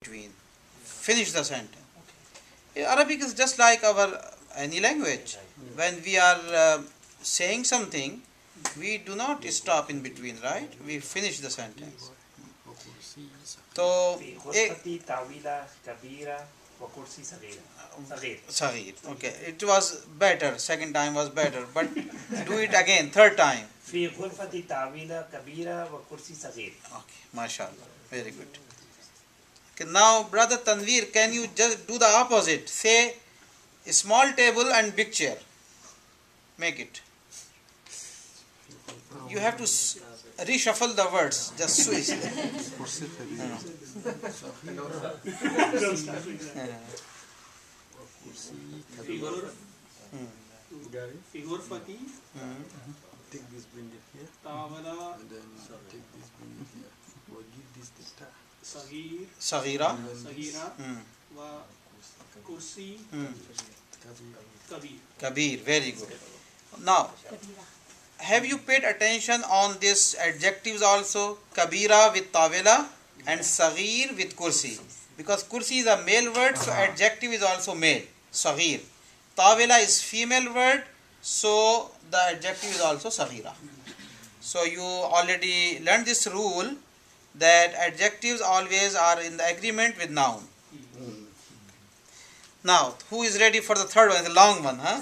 between. Finish the sentence. Arabic is just like our any language. When we are saying something, we do not stop in between, right? We finish the sentence. So, Saghir. Okay, it was better. Second time was better, but do it again. Third time. Okay, mashallah. Very good. Okay, now, brother Tanveer, can you just do the opposite? Say a small table and big chair. Make it. You have to reshuffle the words. Just switch. في غرفتي take this blanket here طاولة and then take this blanket here or give this to star صغيرة وكرسي كبير. Very good. Now, have you paid attention on this adjectives also? Kabira with tawela and Saghir with kursi. Because kursi is a male word, so adjective is also male. Saghir. Tawela is female word, so the adjective is also Saghira. So you already learned this rule that adjectives always are in the agreement with noun. Now, who is ready for the third one? The long one, huh?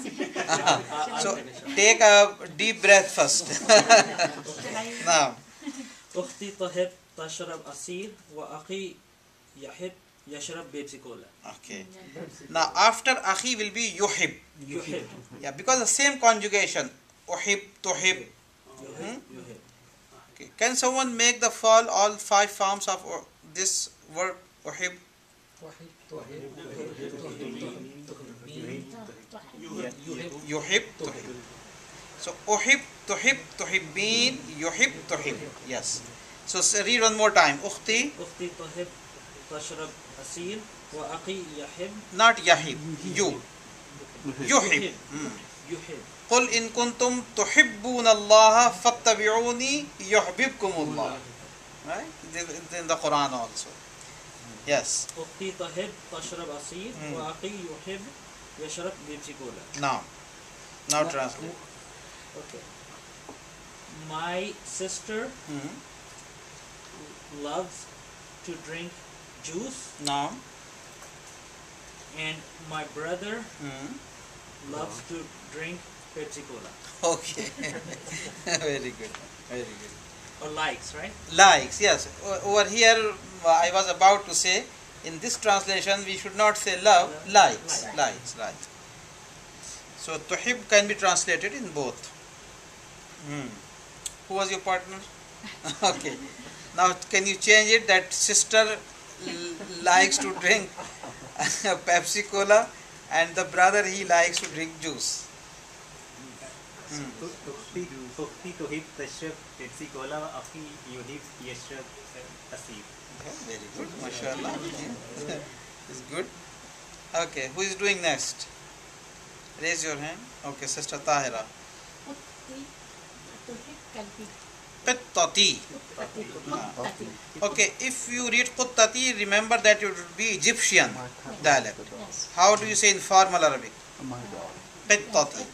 So take a deep breath first. Now. أختي تحب تشرب عصير وأخي يحب يشرب بيبسي كولا. Okay. Now after akhi will be yuhib. يحب. Yeah, because the same conjugation. Uhib, tuhib. Okay. Can someone make the fall all 5 forms of this word uhib? Yuhib, tuhib. So uhib, tuhib, tuhibbin, yuhib, tuhib. Yes. So read one more time. Ukhti. أختي تحب تشرب عصير وأخي يحب. Not yahib. You. Yuhib. يحب. قل إن كنتم تحبون الله فاتبعوني يحببكم الله. Right? In the Quran also. Yes. أختي تحب تشرب عصير وأخي يحب يشرب بيبسي كولا. Now translate. Okay. My sister loves to drink juice. Now. And my brother loves to drink Pepsi Cola. Okay. Very good. Very good. Or likes, right? Likes, yes. Over here, I was about to say, in this translation, we should not say love, likes. So, tuhib can be translated in both. Who was your partner? Okay. Now, can you change it that sister likes to drink Pepsi Cola and the brother he likes to drink juice? أختي تحب تشرب بيبسي كولا وأخي يحب يشرب عصير. Very good, mashallah. It's good. Okay, who is doing next? Raise your hand. Okay, Sister Tahira. Pittati. Okay, if you read Quttati, remember that it would be Egyptian dialect. How do you say in formal Arabic? Pittati.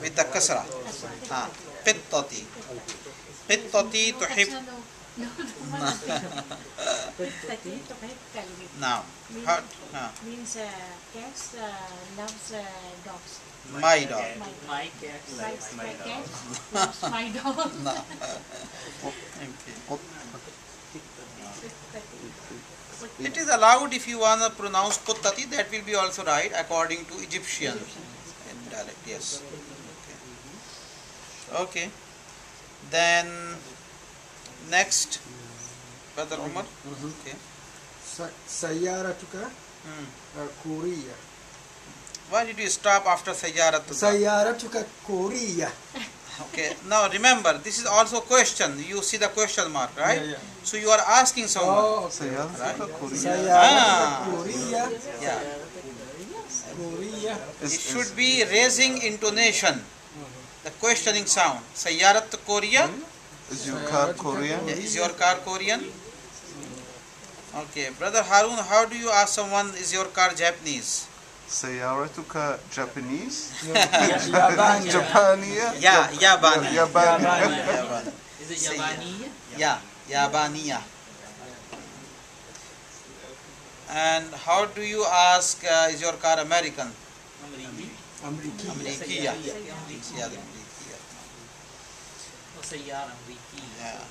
With the kasra. Pittati. Pittati tuhib. Now, means cats loves dogs. my dog. My cat likes my My dog. cat loves my dog. It is allowed if you want to pronounce Quttati, that will be also right according to Egyptian dialect. Yes. Okay. Then next, Brother Umar. Okay. سيارتك كورية. Why did you stop after Sayyaratuka? سيارتك كورية. Okay. Now remember, this is also question. You see the question mark, right? Yeah. So you are asking someone. Oh, Right? سيارتك كورية. Yeah. كورية. It should be raising intonation. The questioning sound. Sayyarat Korea. Is your car Korean? Is your car Korean? Okay, brother Harun, how do you ask someone, is your car Japanese? سيارتك Japanese? Yabaniya. Japania? Yeah, Yabani. Yabani. Yabani. Is it Yabaniya? Yeah, Yabaniya. And how do you ask, is your car American? Amriki. Amerikiya. Yeah, Amerikiya. Sayyara Amriki. Yeah.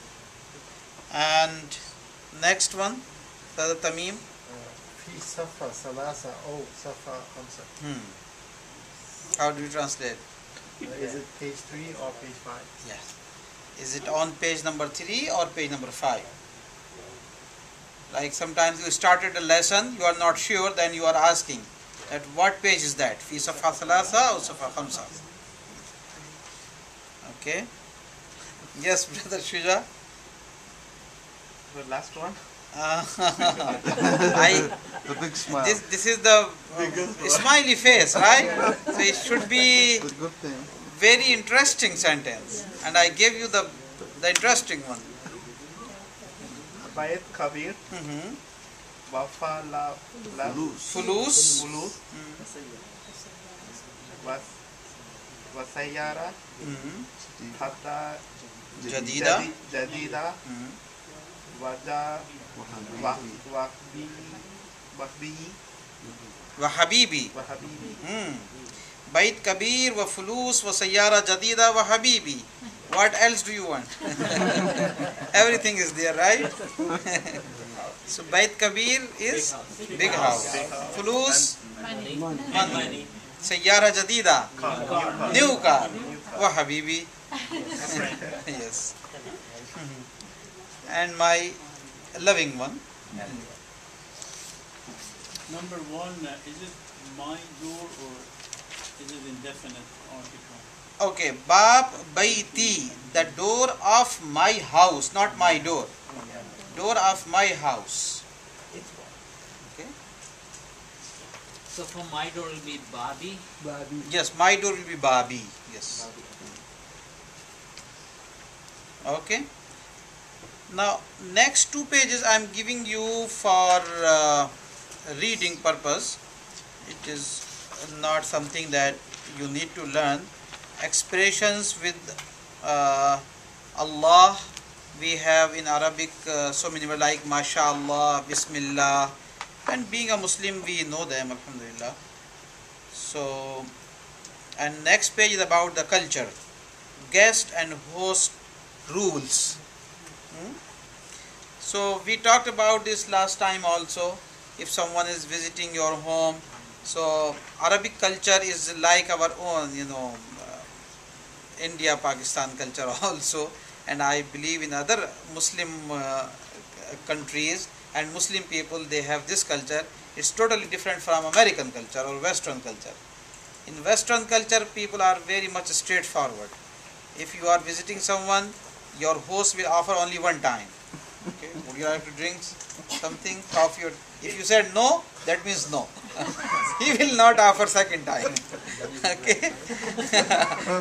And next one, brother Tamim. في صفحة ثلاثة أو صفحة خمسة. How do you translate? Is it page 3 or page 5? Yes. Is it on page number 3 or page number 5? Like sometimes you started a lesson, you are not sure, then you are asking that what page is that? Fi safa thalatha or safa khamsa? Okay. Yes, brother Shuja. The last one? The big smile. this is the smiley face, right? So it should be It's a good thing. very interesting sentence, and I gave you the interesting one. Bayat Kabir, Wafa La Fulus, Bulus, Wasayara, Hatta Jadida, Jadida, Wada, Wahabibi. Wahabibi. Bait Kabir, wa Fulus, wa Sayyara Jadida, wa Habibi. What else do you want? Everything is there, right? So Bait Kabir is big house. Fulus, money. Sayyara Jadida, new car. Wa Habibi. Yes. And my loving one. Number 1, is it my door or is it indefinite article? Okay, Bab Baiti, the door of my house, not my door. Door of my house. Okay. So for my door will be Babi. Yes, my door will be Babi. Yes. Okay. Now, next 2 pages I am giving you for reading purpose. It is not something that you need to learn. Expressions with Allah, we have in Arabic so many words like MashaAllah, Bismillah, and being a Muslim we know them, Alhamdulillah. So, and next page is about the culture, guest and host rules. So we talked about this last time also. If someone is visiting your home, so Arabic culture is like our own, India, Pakistan culture also, and I believe in other Muslim countries and Muslim people, they have this culture. It's totally different from American culture or Western culture. In Western culture, people are very much straightforward. If you are visiting someone, your host will offer only one time. Okay, would you like to drink something, coffee? Or if you said no, that means no. He will not offer second time. Okay.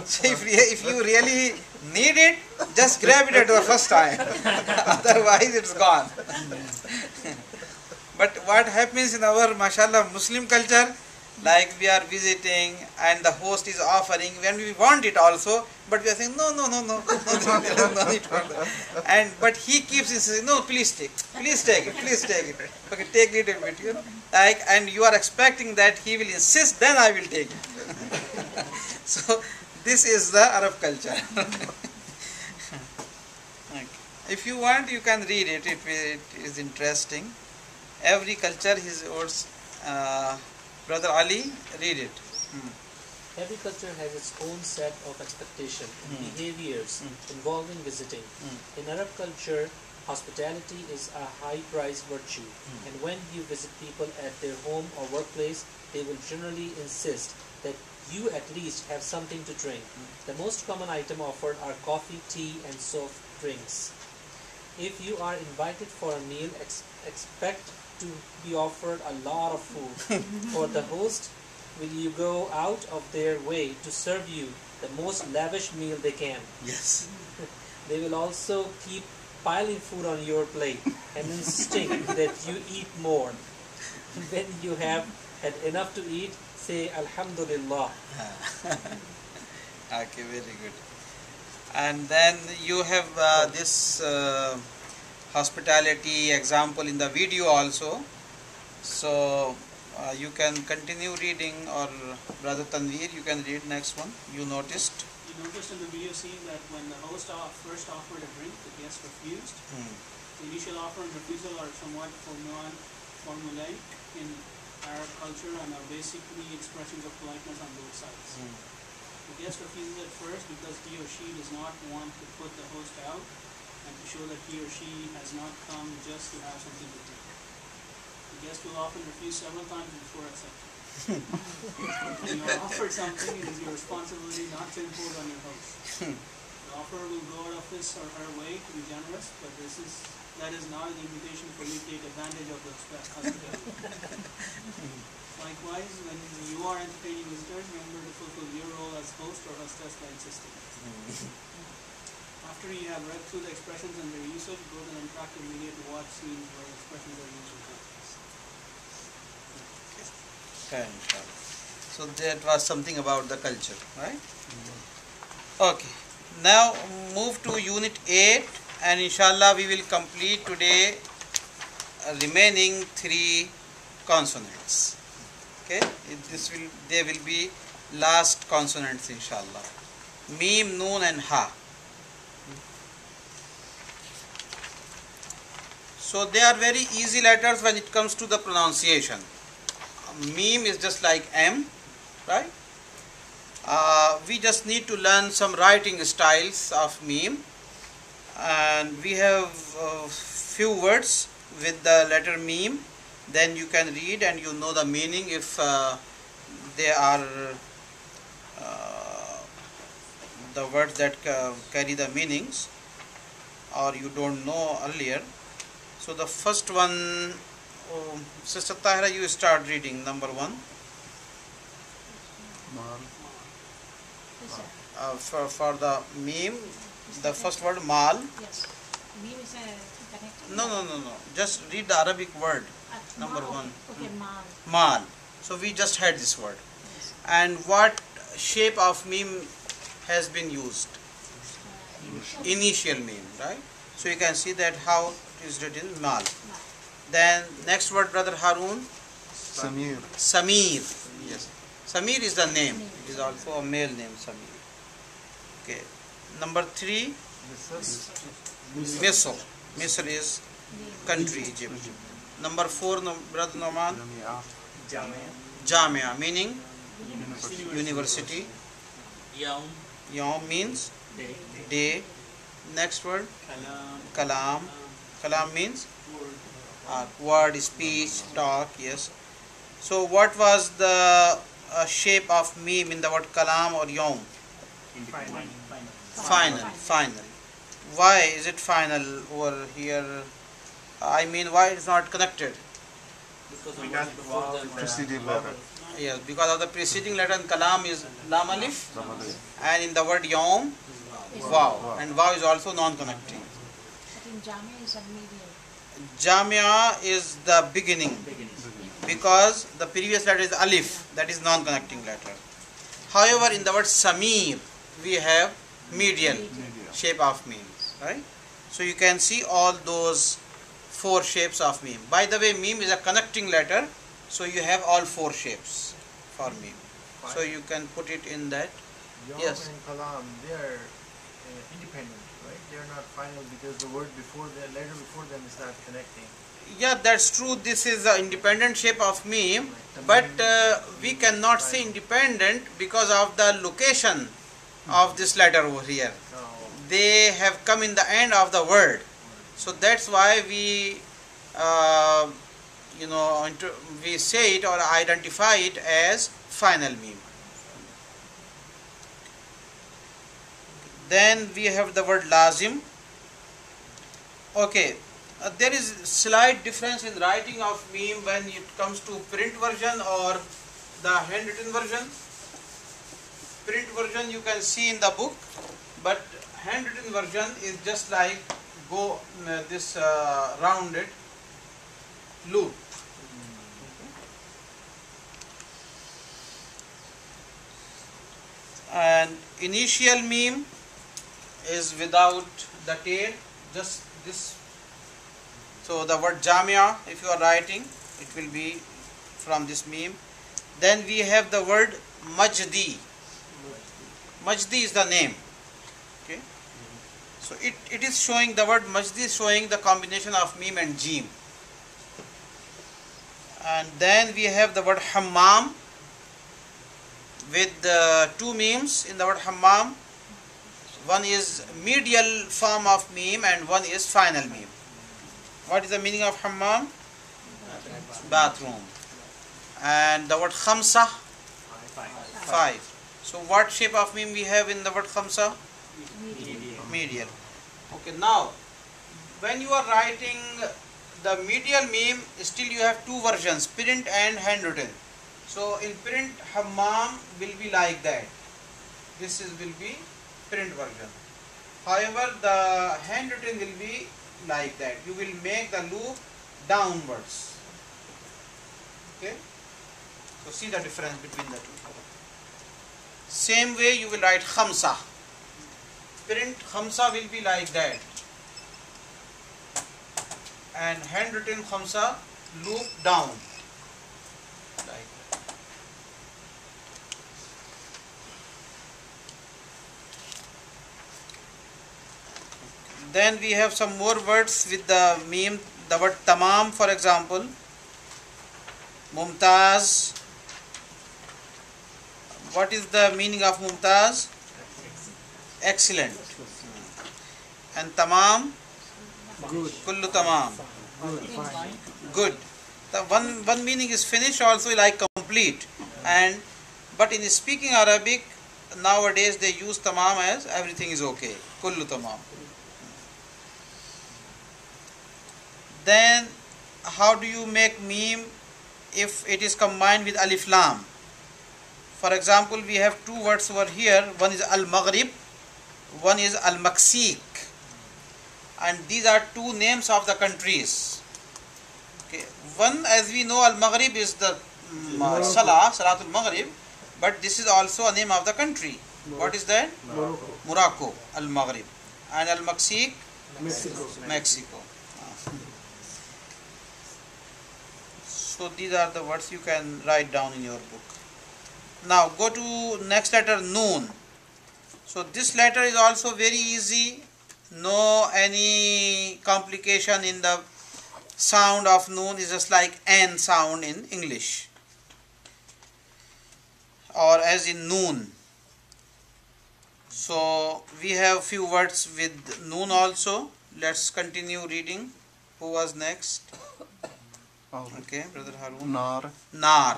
So if you really need it, just grab it at the first time. Otherwise, it's gone. But what happens in our, mashallah, Muslim culture, like we are visiting and the host is offering, when we want it also, but we are saying no, and but he keeps insisting, no, please take it. Okay, take little bit, like, and you are expecting that he will insist, then I will take it. So this is the Arab culture. Okay. If you want, you can read it. It is interesting. Every culture his own. Brother Ali, read it. Every culture has its own set of expectations and behaviors involving visiting. In Arab culture, hospitality is a high-priced virtue, and when you visit people at their home or workplace, they will generally insist that you at least have something to drink. The most common item offered are coffee, tea, and soft drinks. If you are invited for a meal, expect to be offered a lot of food. For the host, will you go out of their way to serve you the most lavish meal they can? Yes. They will also keep piling food on your plate and insisting that you eat more. When you have had enough to eat, say Alhamdulillah. Okay, very good. And then you have this hospitality example in the video also. So you can continue reading, or Brother Tanveer, you can read next one. You noticed? You noticed in the video scene that when the host first offered a drink, the guest refused. The initial offer and refusal are somewhat formulaic in Arab culture and are basically expressions of politeness on both sides. The guest refuses at first because he or she does not want to put the host out and to show that he or she has not come just to have something to drink. The guest will often refuse several times before accepting. When you are offered something, it is your responsibility not to impose on your host. The offerer will go out of his or her way to be generous, but that is not an invitation for you to take advantage of the hospitality. Likewise, when you are entertaining visitors, remember to fulfill your role as host or hostess by insisting. After you have read through the expressions and their usage, go to an interactive media to watch scenes where expressions are used in context. Okay, inshallah. So that was something about the culture, right? Okay. Now move to Unit 8, and inshallah we will complete today remaining 3 consonants. Okay, they will be last consonants inshallah. Mim, Noon and Ha. So they are very easy letters when it comes to the pronunciation. Mim is just like M, right? We just need to learn some writing styles of Mim, and we have few words with the letter Mim. Then you can read and you know the meaning if they are the words that carry the meanings, or you don't know earlier. So the first one, Sister Tahira, you start reading number 1. For the Mim, the first word Mal. Yes. Meme is connected. No. Just read the Arabic word. Number 1. Okay, mal. Mal. So we just had this word. Yes. And what shape of Mim has been used? Initial Mim, right? So you can see that how it is written Mal. Then next word, Brother Harun. Samir. Samir. Yes. Samir is the name. It is also a male name, Samir. Okay. Number 3, Misr. Misr is country, Egypt. Number 4, Brother Noman. Jamia, meaning university. Yawm means day. Next word, Kalam. Kalam means word, speech, talk. Yes. So what was the shape of Mim in the word Kalam or Yawm? Final. Why is it final over here? I mean, why it's not connected? Because of what before them. Preceding letter. Yes, because of the preceding letter in Kalam is Lam Alif, and in the word Yawm, Waw. And Waw is also non-connecting. But in Jamia is a medium. Jamia is the beginning, because the previous letter is Alif, that is non-connecting letter. However, in the word Samir, we have medial shape of Mim, right? So you can see all those 4 shapes of Mim. By the way, Mim is a connecting letter, so you have all 4 shapes for Mim. So you can put it in that. Yawm Yes. and Kalam, they are independent, right? They are not final because the word before the letter before them is not connecting. Yeah, that's true. This is the independent shape of Mim, but we cannot say independent because of the location of this letter over here. They have come in the end of the word, so that's why we we say it or identify it as final Mim. Then we have the word Lazim. Okay. There is slight difference in writing of Mim when it comes to print version or the handwritten version. Print version you can see in the book, but handwritten version is just like go this rounded loop. And initial meme is without the tail, just this. So the word jamia, if you are writing, it will be from this meme. Then we have the word majdi. Majdi is the name. Okay. So it is showing, the word majdi is showing the combination of meme and jim. And then we have the word hammam with two memes in the word hammam. One is medial form of meme and one is final meme. What is the meaning of hammam? Bathroom. And the word khamsa? 5. So what shape of meme we have in the word khamsa? Medial. Okay, now when you are writing the medial meme, still you have two versions, print and handwritten. So in print, hammam will be like that. This will be print version. However, the handwritten will be like that. You will make the loop downwards. Okay. So see the difference between the two. Same way you will write khamsa. Print khamsa will be like that. And handwritten khamsa loop down. Like that. Then we have some more words with the meme. The word tamam, for example. Mumtaz. What is the meaning of Mumtaz? Excellent. And tamam? Good. Kullu tamam. Good. Fine. Good. The one meaning is finished, also like complete. But in speaking Arabic, nowadays they use tamam as everything is okay. Kullu tamam. Then how do you make meme if it is combined with alif lam? For example, we have two words over here. One is al-Maghrib, one is al-Maksik. And these are two names of the countries. Okay. One, as we know, al-Maghrib is the Salatul Maghrib, but this is also a name of the country. What is that? Morocco, al-Maghrib. And al-Maksik? Mexico. So these are the words you can write down in your book. Now go to next letter, noon. So this letter is also very easy. No any complication in the sound of noon. Is just like N sound in English, or as in noon. So we have few words with noon also. Let's continue reading. Who was next? Okay, Brother Harun. Nar. Nar.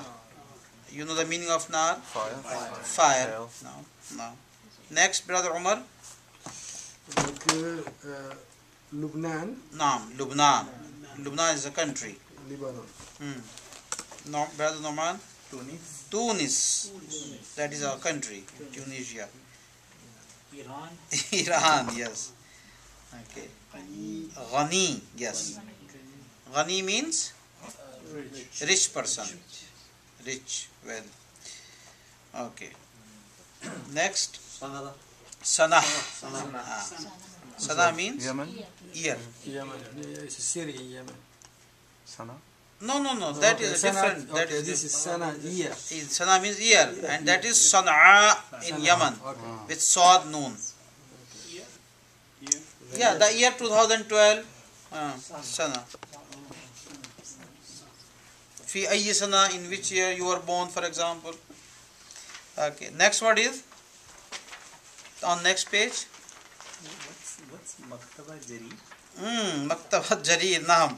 You know the meaning of nar? Fire. Fire. No. Next, Brother Umar. Lubnan. Naam, Lubnan. Lubnan is a country. Lebanon. No, Brother Norman. Tunis. Tunis. That is our country. Tunisia. Iran. Iran, yes. Okay. Ghani, yes. Ghani means rich person. Rich, well. Okay. Next. Sana. Sana means Yemen. ear. Yemen. It's Syria, Yemen. Sana. No. That is different. Okay, That is this is Sana, ear. Sana means ear, and that is Sana'a in Yemen with Saad Noon. Yeah, the year 2012. Sana. Fi ayyi sana, in which year you were born, for example. Okay. Next word is on next page. What's Maktaba Jarir? Maktabat Jarir. Naam.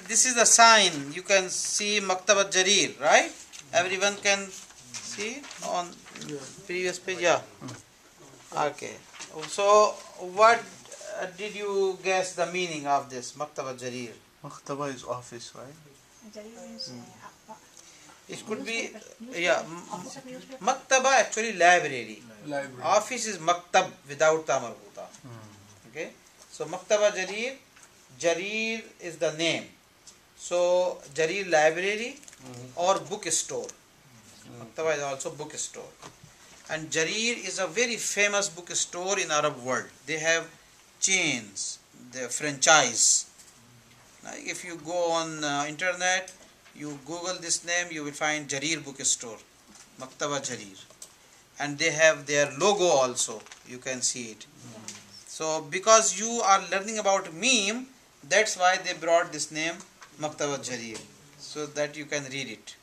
This is the sign. You can see Maktabat Jarir, right? Everyone can see on previous page. Yeah. Okay. So what did you guess the meaning of this Maktabat Jarir? Maktaba is office, right? It could be, yeah, Maktaba actually library. Office is Maktab without ta marbuta. Okay. So Maktaba Jarir, Jarir is the name. So Jarir library or bookstore. Maktaba is also bookstore. And Jarir is a very famous bookstore in Arab world. They have chains, the franchise. Like if you go on internet, you Google this name, you will find Jarir bookstore, Maktaba Jarir. And they have their logo also, you can see it. So because you are learning about meme, that's why they brought this name Maktaba Jarir, so that you can read it.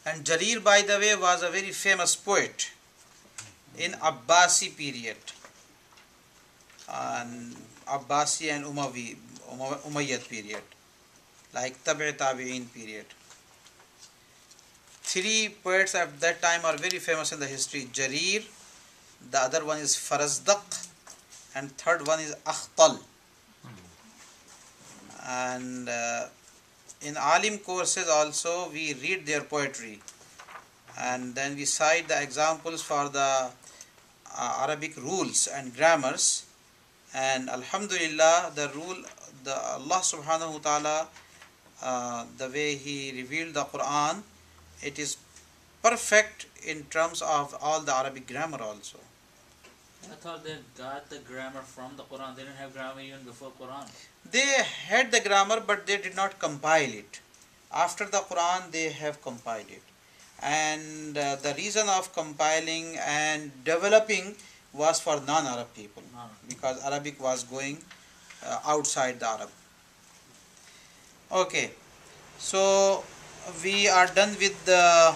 And Jarir, by the way, was a very famous poet in Abbasi period, and Abbasi and Umayyad period, like Tabi' Tabi'in period. Three poets at that time are very famous in the history: Jarir, the other one is Farazdaq, and third one is Akhtal. And in Alim courses also we read their poetry, and then we cite the examples for the Arabic rules and grammars. And Alhamdulillah, the Allah subhanahu wa ta'ala, the way He revealed the Quran, it is perfect in terms of all the Arabic grammar also. I thought they got the grammar from the Quran. They didn't have grammar even before Quran. They had the grammar, but they did not compile it. After the Quran, they have compiled it. And the reason of compiling and developing was for non-Arab people, because Arabic was going outside the Arab. Okay, so we are done with the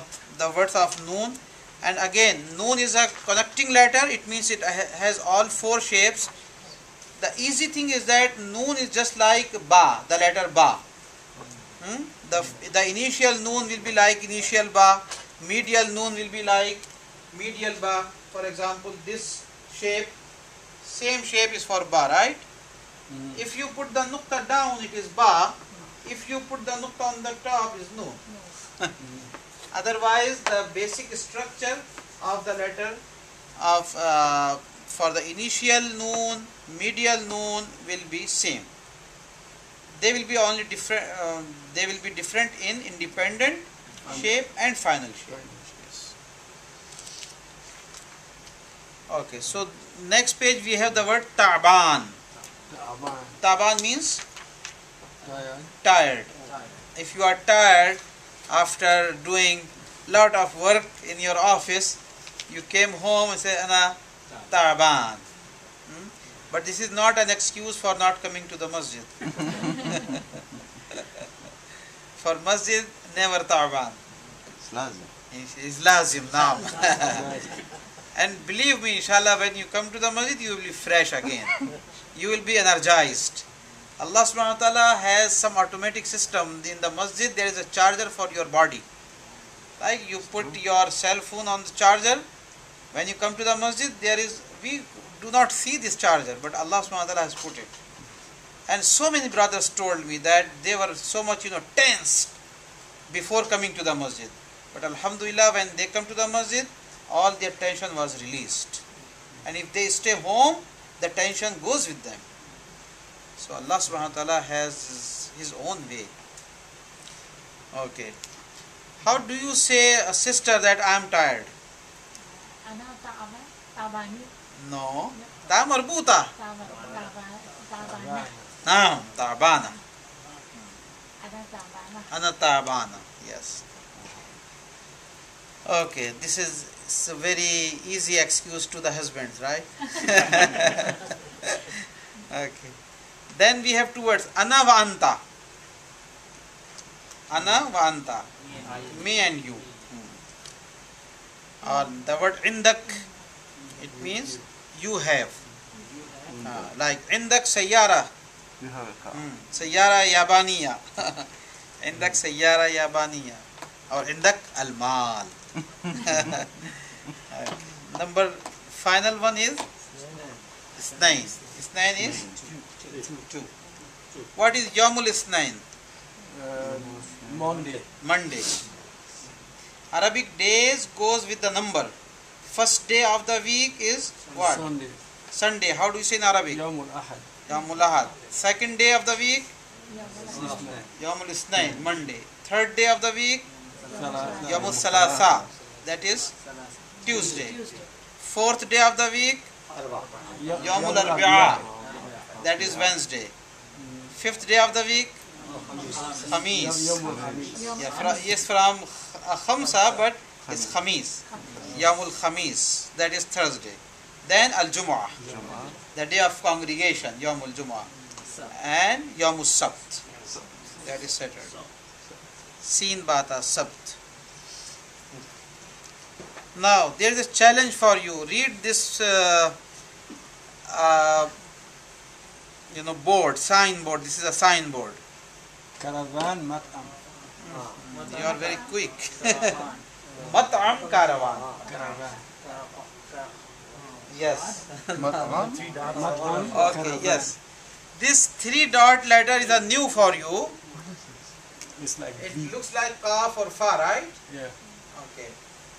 words of Noon. And again, Noon is a connecting letter. It means it has all four shapes. The easy thing is that Noon is just like Ba, the letter Ba. The initial Noon will be like initial Ba. Medial Noon will be like medial Ba. For example, this shape, same shape is for Ba, right? If you put the Nukta down, it is Ba. If you put the Nukta on the top, it is Noon. Otherwise, the basic structure of the letter of for the initial Noon, medial Noon will be same. They will be only different. They will be different in independent shape and final shape. Okay, so next page we have the word Ta'ban. Ta'ban means tired. If you are tired after doing lot of work in your office, you came home and say, Ana Ta'ban. But this is not an excuse for not coming to the masjid. For masjid, never Ta'ban. It's lazim. It's lazim now. And believe me, inshallah, when you come to the masjid, you will be fresh again. You will be energized. Allah subhanahu wa ta'ala has some automatic system. In the masjid, there is a charger for your body. Like you put your cell phone on the charger. When you come to the masjid, we do not see this charger, but Allah subhanahu wa ta'ala has put it. And so many brothers told me that they were so much, tense before coming to the masjid. But alhamdulillah, when they come to the masjid, all their tension was released. And if they stay home, the tension goes with them. So Allah subhanahu wa ta'ala has His own way. Okay. How do you say, a sister, that I am tired? Ana Ta'abani. No. Ta marbuta. Ta'abana. Naam, ta'bana. Ana Ta'abana. Ana ta'bana. Yes. Okay, this is a very easy excuse to the husbands, right? Okay. Then we have two words, ana wa anta. Ana wa anta. Me and you. Or the word indak, it means you have. Like indak sayyara. You have a car. Sayyara yabaniya. Indak sayyara yabaniya. Or indak al-mal. Number final one is Isnain. Isnain is two. What is Yawmul Isnain? Monday. Arabic days goes with the number. First day of the week is what? Sunday, how do you say in Arabic? يوم الأحد. Yawmul Ahad. Second day of the week? Yawmul Isnain, Monday. Third day of the week? Yawmul Salasa, that is Tuesday. Fourth day of the week? Yawmul Arbi'a, that is Wednesday. Fifth day of the week? Khamis. يوم الخميس. Yeah, yes, from Khamsa, but it's Khamis. Yawmul Khamis, that is Thursday. Then Al Jumu'ah, the day of congregation, Yawmul Jumu'ah. And Yawmul Sabt, that is Saturday. Seen Bata Sabt. Now, there is a challenge for you. Read this board, signboard. This is a signboard. كرفان مطعم. You are very quick. Mat'am Caravan. كرفان. Yes. مطعم. Okay, yes. This 3-dot letter is a new for you. It's like It V. looks like Kaf or Fa, right? Yeah. Okay.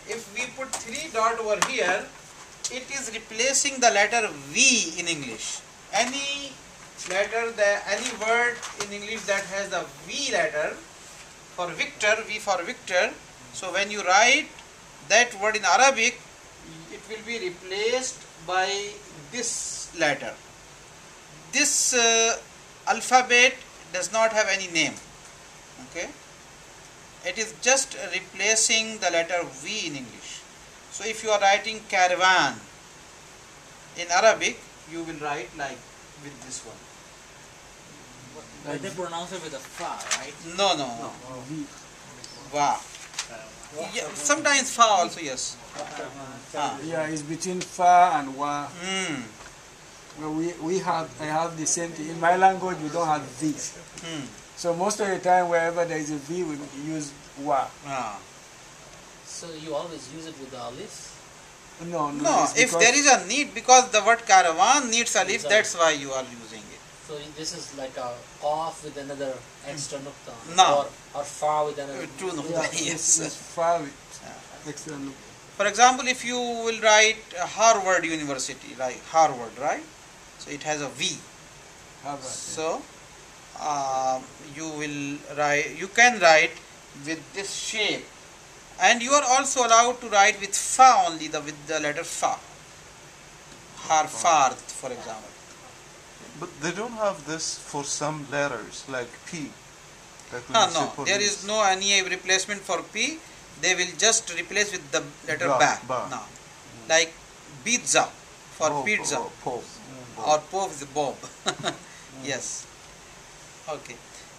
If we put 3-dot over here, it is replacing the letter V in English. Any letter, any word in English that has the V letter, for Victor, V for Victor. So when you write that word in Arabic, it will be replaced by this letter. This alphabet does not have any name. Okay. It is just replacing the letter V in English. So if you are writing caravan in Arabic, you will write like with this one. But they pronounce it with a fa, right? No. V. Va. Yeah, sometimes Fa also, yes. Yeah, it's between Fa and Wa. Mm. Well, I have the same thing. In my language, we don't have V. Mm. So most of the time, wherever there is a V, we use Wa. Ah. So you always use it with the alif? No. No, it's if because- there is a need, because the word caravan needs alif, that's why you are using it. So this is like a qaf with another extra nukta. No. Or fa with another. True, no. Yeah, Yes. it's Fa with extra look. For example, if you will write Harvard University, like Harvard, right? So it has a V. Harvard. So you can write with this shape, and you are also allowed to write with Fa only, with the letter Fa. Harfard, for example. But they don't have this for some letters, like P. Like when you say No, there police. is no any replacement for P. They will just replace with the letter Ba, Ba. ba. No. Like pizza for Oh, pizza, oh, Pope. or Pope is Bob. Yes. Okay.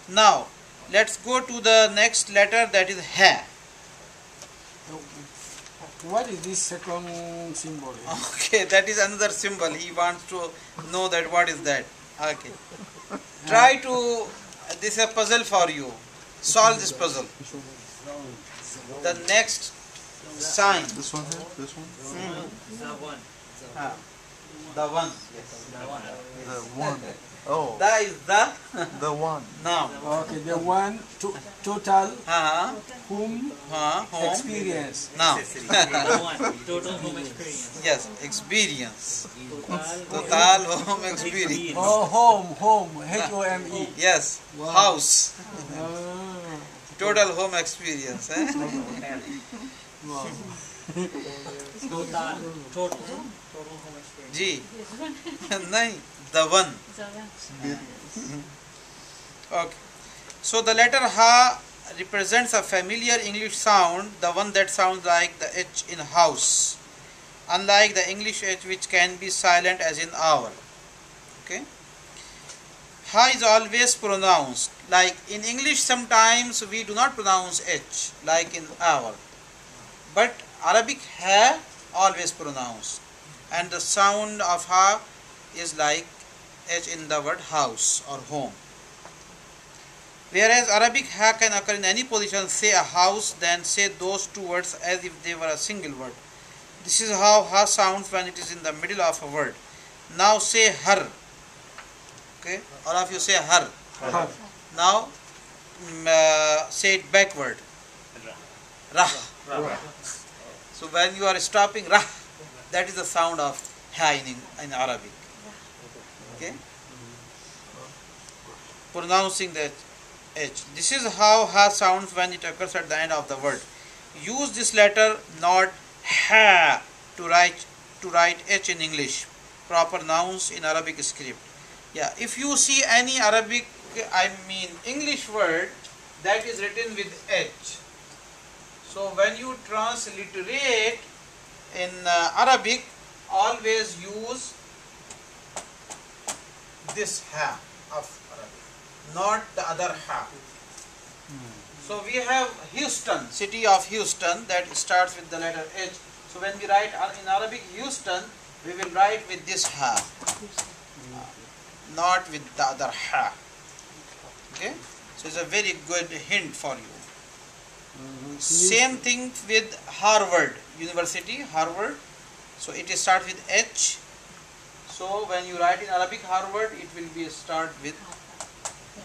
Now let's go to the next letter, that is Ha. What is this second symbol? Okay, that is another symbol. He wants to know that what is that. Okay. Try to. This is a puzzle for you. Solve this puzzle. The next sign. This one here? This one? The one. Ah, the one. Yes. The one. Oh, That is the the one. now. Okay, the one total Uh-huh. whom Home. experience. Now. The one. Total home experience. Yes, experience. Total Total home experience. Oh, home, Home. Yes, Wow. house. Ah, Total home experience. Eh? wow. total home experience. G. Nahi, the one. Okay. So the letter Ha represents a familiar English sound, the one that sounds like the H in house, unlike the English H which can be silent as in hour. Okay. Ha is always pronounced. Like in English sometimes we do not pronounce H like in hour. But Arabic Ha always pronounced. And the sound of Ha is like H in the word house or home. Whereas Arabic Ha can occur in any position, say a house, then say those two words as if they were a single word. This is how Ha sounds when it is in the middle of a word. Now say her. Okay, all of you say her. Now say it backward. Rah. So when you are stopping Rah, that is the sound of ha in Arabic. Okay, pronouncing the H. This is how ha sounds when it occurs at the end of the word. Use this letter, not ha, to write H in English. Proper nouns in Arabic script. Yeah, if you see any Arabic, English word that is written with H, so when you transliterate in Arabic, always use this ha of Arabic, not the other ha. So we have Houston, city of Houston, that starts with the letter H. So when we write in Arabic Houston, we will write with this ha, not with the other ha. Okay, so it's a very good hint for you. Same thing with Harvard University, Harvard. So it is start with H. So when you write in Arabic Harvard, it will be start with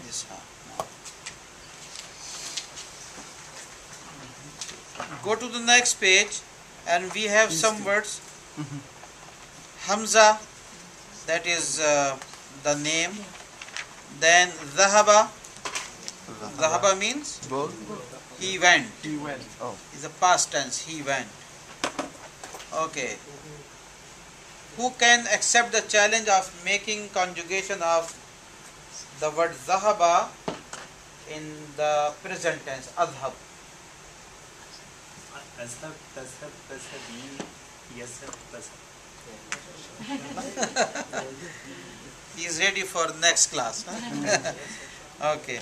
this ha. Go to the next page, and we have some words. Hamza, that is the name. Then Zahaba. Zahaba means Go. he went. He went. Oh. Is a past tense. He went. Okay. Who can accept the challenge of making conjugation of the word Zahaba in the present tense? Adhab. Azhab, tazhab, tazhabi, yazhab, tazhab. He is ready for next class. Huh? Okay.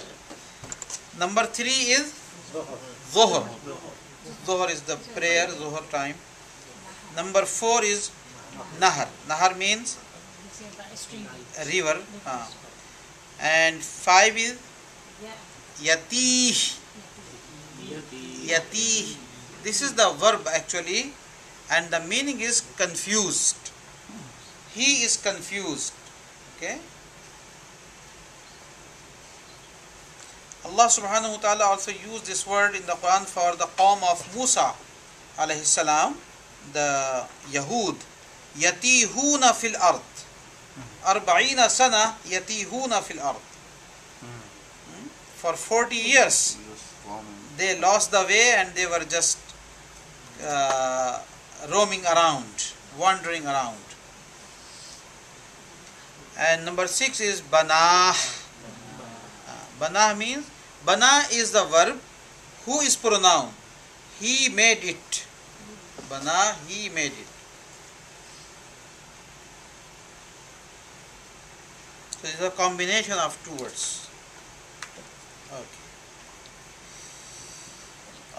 Number 3 is Zohar. Zohar is the prayer, Zohar time. Number 4 is Nahar. Nahar means a river. And 5 is Yatih. Yatih. This is the verb actually, and the meaning is confused. He is confused. Okay. Allah subhanahu wa ta'ala also used this word in the Quran for the qawm of Musa alayhi salam, the Yahud. Yatihuna fil ard. Arba'ina sana yatihuna fil ard. For 40 years they lost the way, and they were just roaming around, wandering around. And number 6 is Banah. Banah means, Bana is the verb. Who is pronoun? He made it. Bana, he made it. So it is a combination of two words. Okay.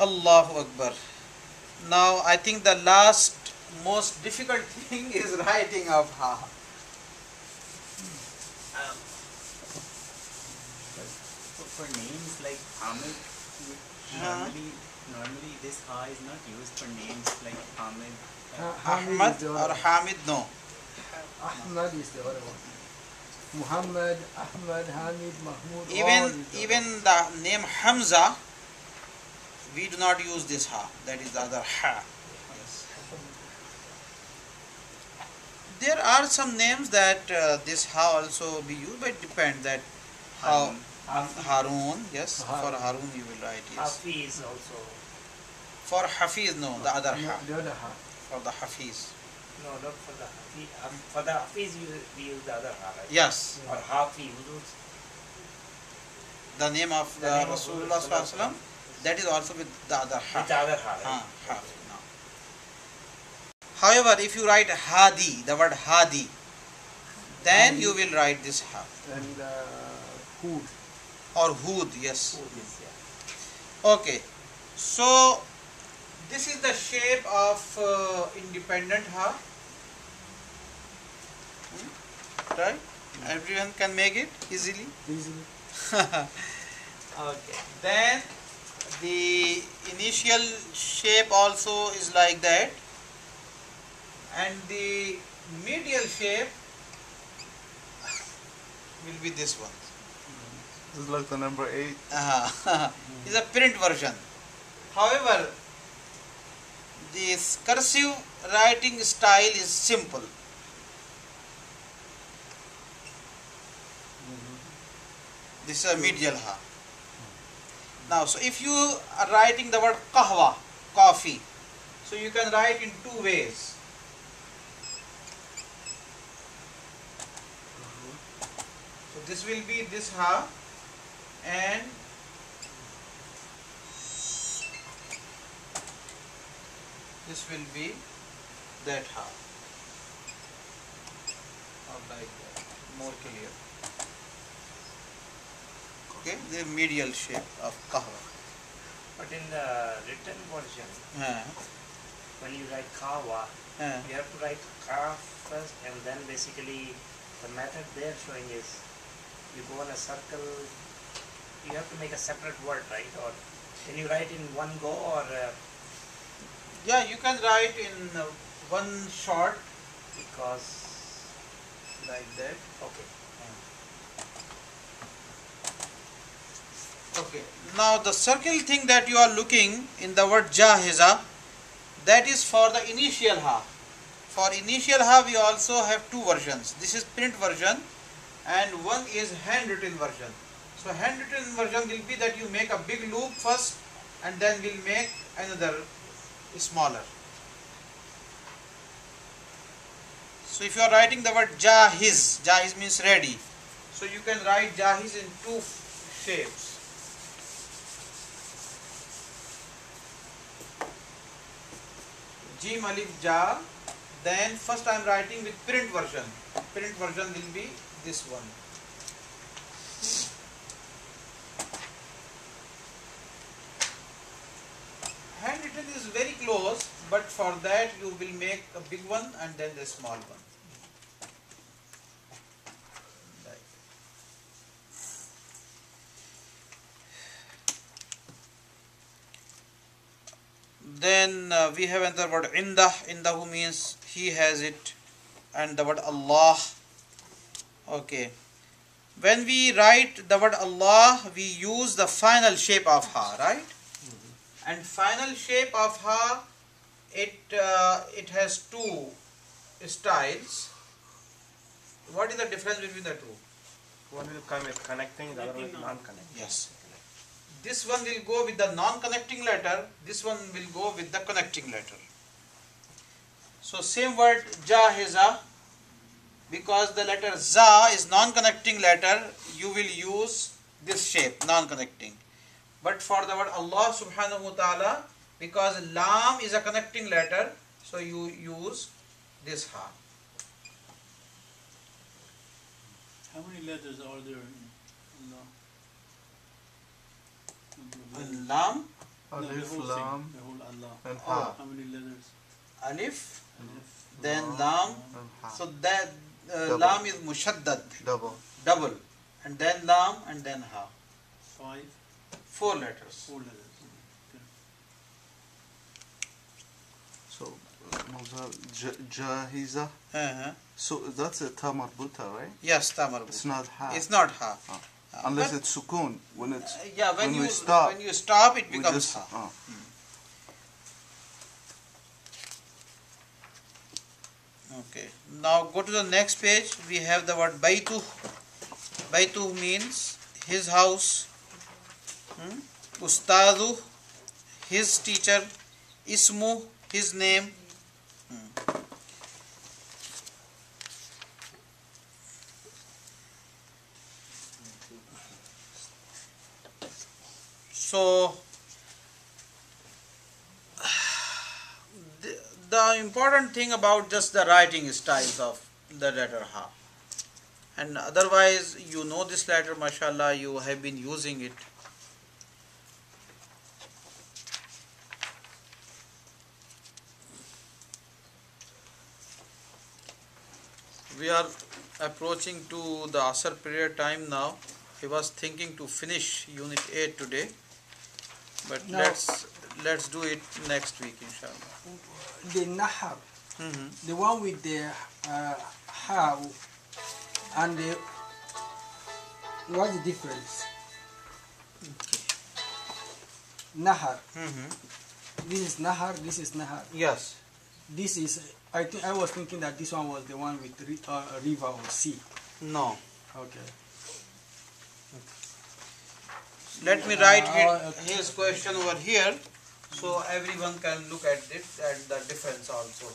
Allahu Akbar. Now I think the last most difficult thing is writing of ha. For names like Hamid, normally this ha is not used for names like Hamid. Ahmad or Hamid, no. Ahmad is the other one. Muhammad, Ahmad, Hamid, Mahmud. Even the name Hamza, we do not use this ha. That is the other ha. Yes. There are some names that this ha also be used, but it depends that how. Harun, yes. For Harun you will write yes. Hafiz also. For Hafiz, no, the other ha. The other ha. For the Hafiz. No, not for the Hafiz. For the Hafiz we use the other ha, right? Yes. Or Hafiz. The name of the Rasulullah Sallallahu Alaihi Wasallam, that is also with the other ha. With the other ha, right? Hafiz, no. However, if you write Hadi, the word Hadi, then you will write this ha. And Hud. Or Hud, yes. Okay, so this is the shape of independent ha. Right? Everyone can make it easily. Okay. Then the initial shape also is like that, and the medial shape will be this one. This is like the number 8. Is a print version. However, this cursive writing style is simple. This is a medial ha. Now, so if you are writing the word kahwa, coffee, so you can write in two ways. So this will be this ha, and this will be that ha. Or like that, more clear. Okay, the medial shape of kahwa. But in the written version, when you write kawa, you have to write ka first, and then basically the method they're showing is you go in a circle, you have to make a separate word, right? Or can you write in one go, or Yeah, you can write in one shot because like that. okay. Okay, now the circle thing that you are looking in the word jahiza, that is for the initial ha. For initial ha we also have two versions. This is print version and one is handwritten version. So handwritten version will be that you make a big loop first and then we'll make another smaller. So if you are writing the word jahiz, jahiz means ready. So you can write jahiz in two shapes. Jim alif ja, then first I am writing with print version. Print version will be this one. Handwritten is very close, but for that you will make a big one and then the small one. Then we have another word indah. Indahu means he has it, and the word Allah. Okay. When we write the word Allah, we use the final shape of ha, right? And final shape of ha, it has two styles. What is the difference between the two? One will come with connecting, the other with non-connecting. Yes. This one will go with the non-connecting letter, this one will go with the connecting letter. So same word jahiza, because the letter za is non-connecting letter, you will use this shape, non-connecting. But for the word Allah subhanahu wa ta'ala, because lam is a connecting letter, so you use this ha. How many letters are there in Allah? Lam, No, the Alif, whole thing, lam, the whole Allah. and ha. How many letters? alif, Alif, then Lam, lam. and ha. So that Double. lam is mushaddad, Double. double, and then lam and then ha. 5, 4 letters. 4 letters. Okay. So, jahiza. So that's a ta marbuta, right? Yes, tamar. It's not ha. It's not ha. Unless but- it's sukun. When it's Yeah, when when you we stop, it we becomes just ha. Okay. Now go to the next page. We have the word baitu. Baitu means his house. Ustadu, his teacher. Ismu, his name. So the important thing about just the writing styles of the letter ha, and otherwise you know this letter, mashallah, you have been using it. We are approaching to the Asr prayer time now. I was thinking to finish unit 8 today, but No. let's do it next week, inshallah. The nahar, the one with the ha and the, what's the difference? Nahar. This is nahar, this is nahar. Yes. This is, I was thinking that this one was the one with river or sea. No. Okay. Let me write his question over here, so everyone can look at it at the difference also.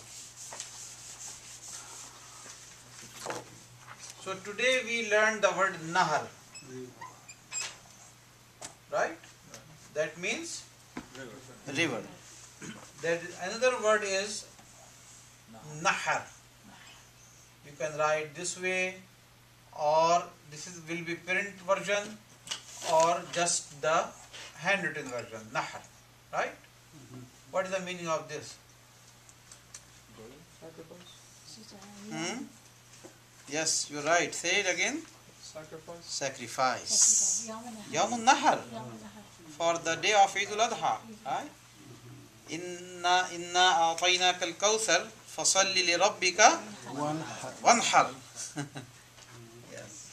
So today we learned the word nahar, right? That means river. That another word is nahar. You can write this way, or will be print version, or just the handwritten version, nahar, right? What is the meaning of this? Yes, you're right. Say it again. Sacrifice. Yawmun Nahar. For the day of Eid al-Adha, right? Inna a'tainaka al-kawthar fasalli li rabbika wanhar. Yes.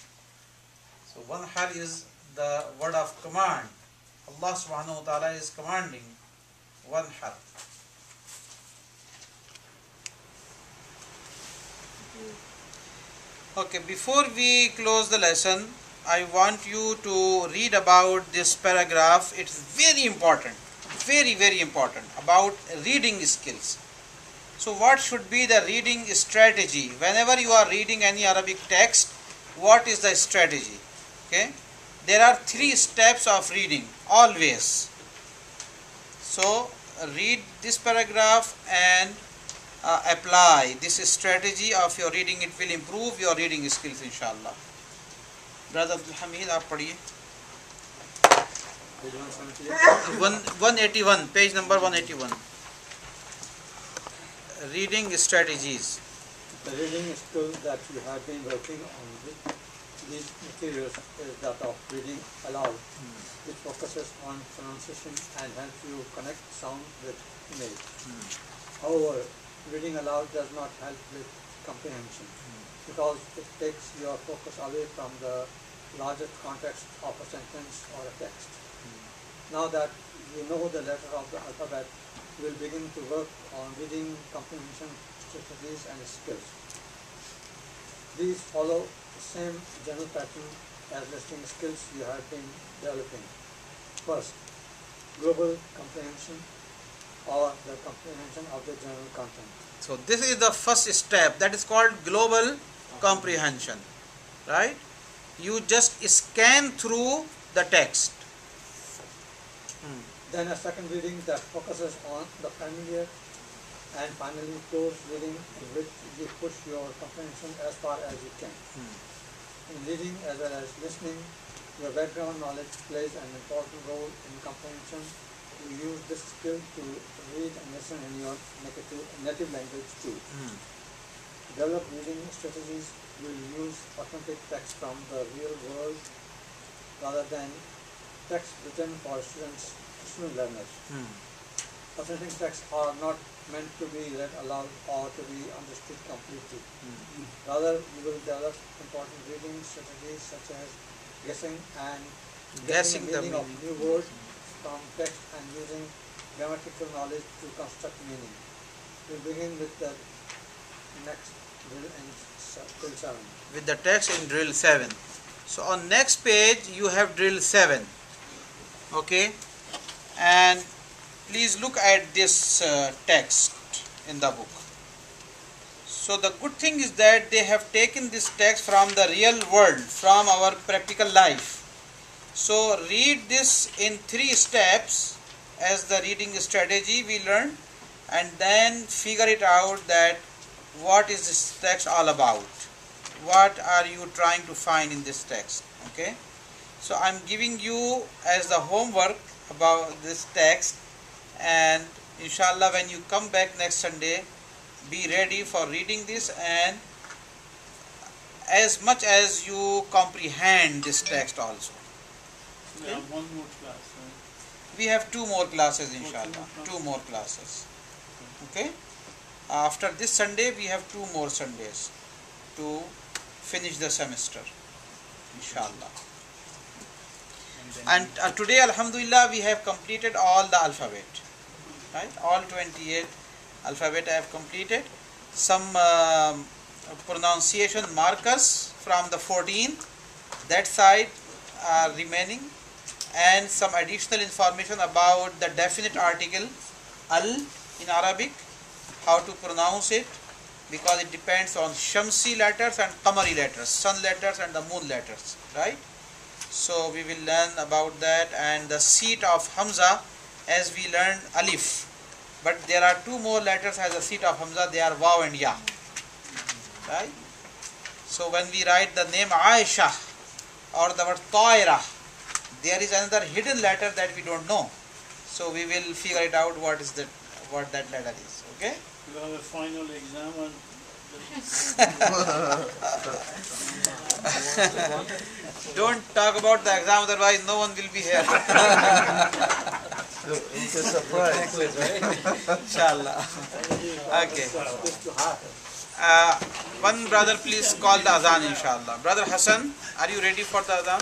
So wanhar is the word of command. Allah subhanahu wa ta'ala is commanding wanhar. Okay, before we close the lesson, I want you to read about this paragraph. It's very important, very important, about reading skills. So what should be the reading strategy? Whenever you are reading any Arabic text, what is the strategy? Okay, there are 3 steps of reading, always. So read this paragraph and apply this strategy of your reading. It will improve your reading skills, inshallah. Brother Abdul Hamid, aap padhiye. 181, page number 181. Reading strategies. The reading skill that you have been working on with these materials is that of reading aloud, which focuses on pronunciation and helps you connect sound with image. However, reading aloud does not help with comprehension because it takes your focus away from the larger context of a sentence or a text. Now that you know the letter of the alphabet, you will begin to work on reading comprehension strategies and skills. These follow the same general pattern as listening skills you have been developing. First, global comprehension, or the comprehension of the general content. So this is the first step, that is called global comprehension, right? You just scan through the text. Then a second reading that focuses on the familiar, and finally close reading in which you push your comprehension as far as you can. In reading as well as listening, your background knowledge plays an important role in comprehension. You use this skill to read and listen in your native language too. To develop reading strategies, you will use authentic text from the real world rather than text written for student learners. Authentic texts are not meant to be read aloud or to be understood completely. Rather, you will develop important reading strategies such as guessing the meaning of new words from text and using grammatical knowledge to construct meaning. We'll begin with the next drill in drill 7. With the text in drill 7. So on next page you have drill 7. Okay, and please look at this text in the book. So the good thing is that they have taken this text from the real world, from our practical life. So read this in 3 steps as the reading strategy we learned, and then figure it out that what is this text all about. What are you trying to find in this text? Okay. So I'm giving you as the homework about this text, and inshallah when you come back next Sunday, be ready for reading this, and as much as you comprehend this text also. We have one more class, right? We have 2 more classes, inshallah. 2 more classes. Okay. After this Sunday, we have 2 more Sundays to finish the semester, inshallah. And today, alhamdulillah, we have completed all the alphabet, right? All 28 alphabet I have completed. Some pronunciation markers from the 14, that side are remaining, and some additional information about the definite article al in Arabic, how to pronounce it, because it depends on Shamsi letters and Qamari letters, sun letters and the moon letters, right? So we will learn about that, and the seat of Hamza, as we learned Alif, but there are two more letters as a seat of Hamza, they are Waw and Ya, right? So when we write the name Aisha or the word Taira, there is another hidden letter that we don't know. So we will figure it out what that letter is. Okay? You have a final exam on Don't talk about the exam, otherwise no one will be here. It's a surprise. Inshallah. Okay. One brother please call the azan, inshallah. Brother Hassan, are you ready for the azan?